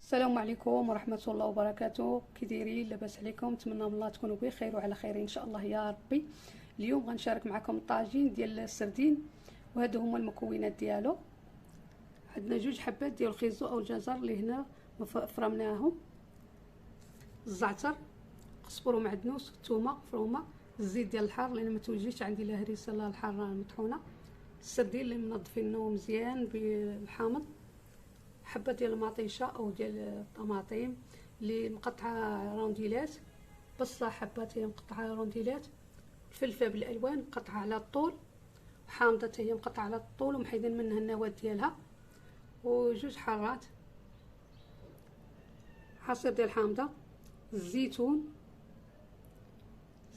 السلام عليكم ورحمة الله وبركاته. كي دايرين؟ لاباس عليكم؟ نتمنى من الله تكونوا بخير وعلى خير ان شاء الله يا ربي. اليوم غنشارك معكم الطاجين ديال السردين، وهادو هما المكونات ديالو. عندنا جوج حبات ديال الخيزو او الجزر اللي هنا فرمناهم، الزعتر، قزبر ومعدنوس، الثومه مفرومه، الزيت ديال الحار لان ما توجيش عندي لا هريسه لا الحار مطحونه، السردين اللي منظفينه مزيان بالحامض، حبه ديال المطيشه او ديال الطماطم اللي مقطعه رونديلات، بصله حبات هي مقطعه رونديلات، الفلفله بالالوان مقطعه على الطول، وحامضه هي مقطعه على الطول ومحيدين منها النواه ديالها، وجوج حارات، عصير ديال الحامضه، الزيتون،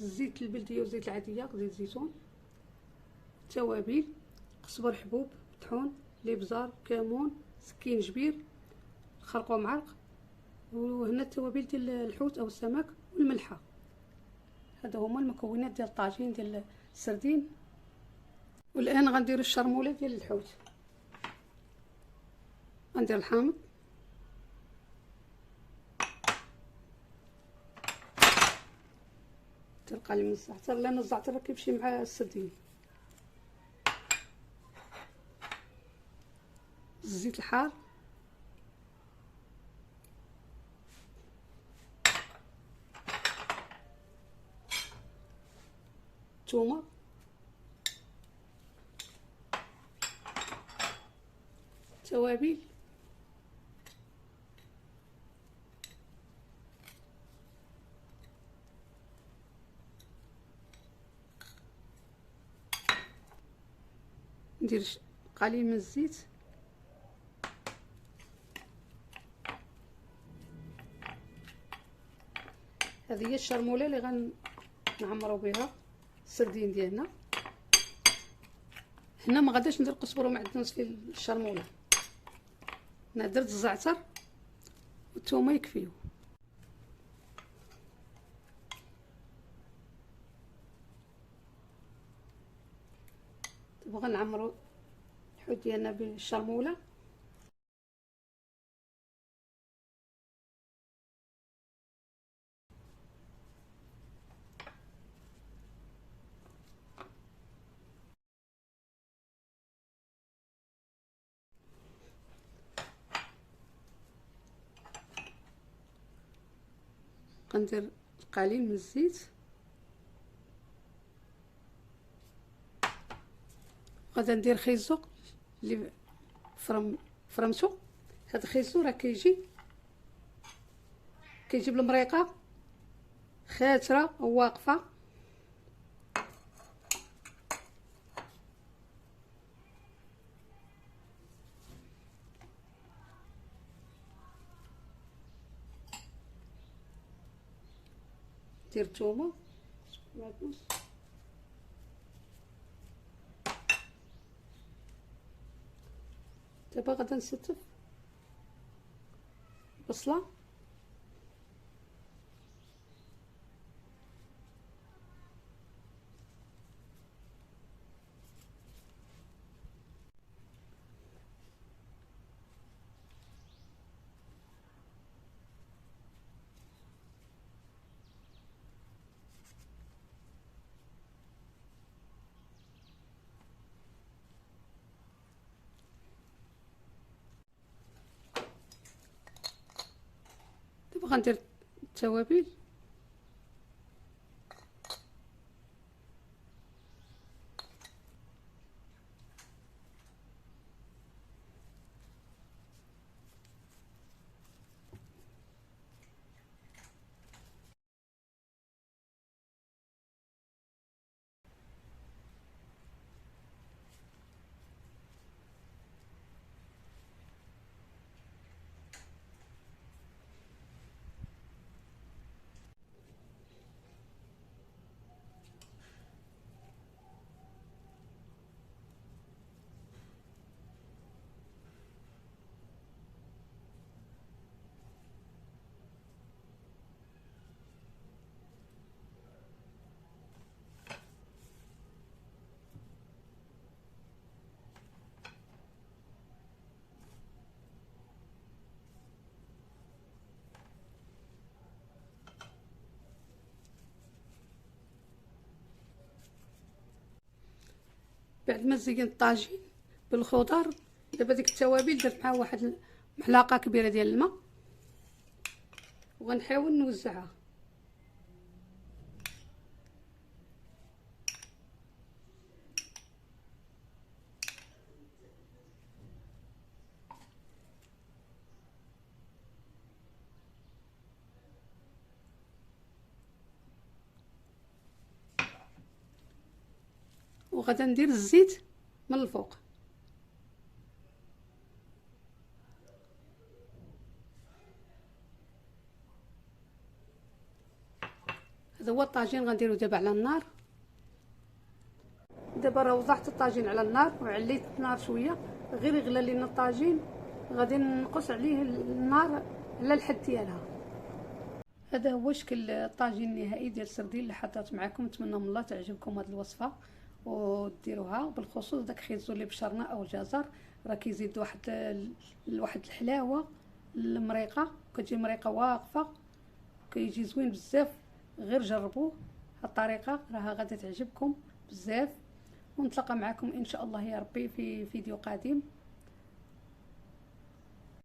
الزيت البلديه وزيت العاديه، زيت الزيتون، توابل، قزبر حبوب مطحون، الابزار، كمون، سكينجبير، خرق ومعلق، وهنا التوابل ديال الحوت او السمك والملحه. هذا هما المكونات ديال الطاجين ديال السردين. والان غندير الشرموله ديال الحوت. غندير الحامض، تلقى لي من الزعتر لان الزعتر كيمشي مع السردين، الزيت الحار، الثومه، توابل، ندير قليل من الزيت، هذه هي الشرموله اللي غنعمرو بها السردين ديالنا. هنا ما غاداش ندير قزبر ومعدنوس في الشرموله، انا درت الزعتر والثومه يكفيو. دابا غنعمرو الحوت ديالنا بالشرموله. غندير قليل من الزيت، غادا ندير خيزو اللي فرمتو. هاد الخيزو راه كيجي بالمريقه خاتره وواقفه. دير الثومه، دابا غادا نستف البصله، دابا غندير التوابل، بعد ما زين الطاجين بالخضر، دابا ديك التوابل درت معها واحد معلقه كبيره ديال الماء وغنحاول نوزعها. وغادا ندير الزيت من الفوق. هذا هو الطاجين غنديرو دابا على النار. دابا راه وضعت الطاجين على النار وعليت النار شويه، غير يغلى لينا الطاجين غادي نقص عليه النار على الحد ديالها. هذا هو شكل الطاجين النهائي ديال السردين اللي حطيت معكم. نتمنى من الله تعجبكم هذه الوصفه وديروها، بالخصوص داك الخيزو اللي بشرنا او الجزر راه كيزيد واحد الحلاوه المريقه، كتجي مريقه واقفه، كيجي زوين بزاف. غير جربوه، الطريقه راها غادي تعجبكم بزاف. ونتلاقى معكم ان شاء الله يا ربي في فيديو قادم.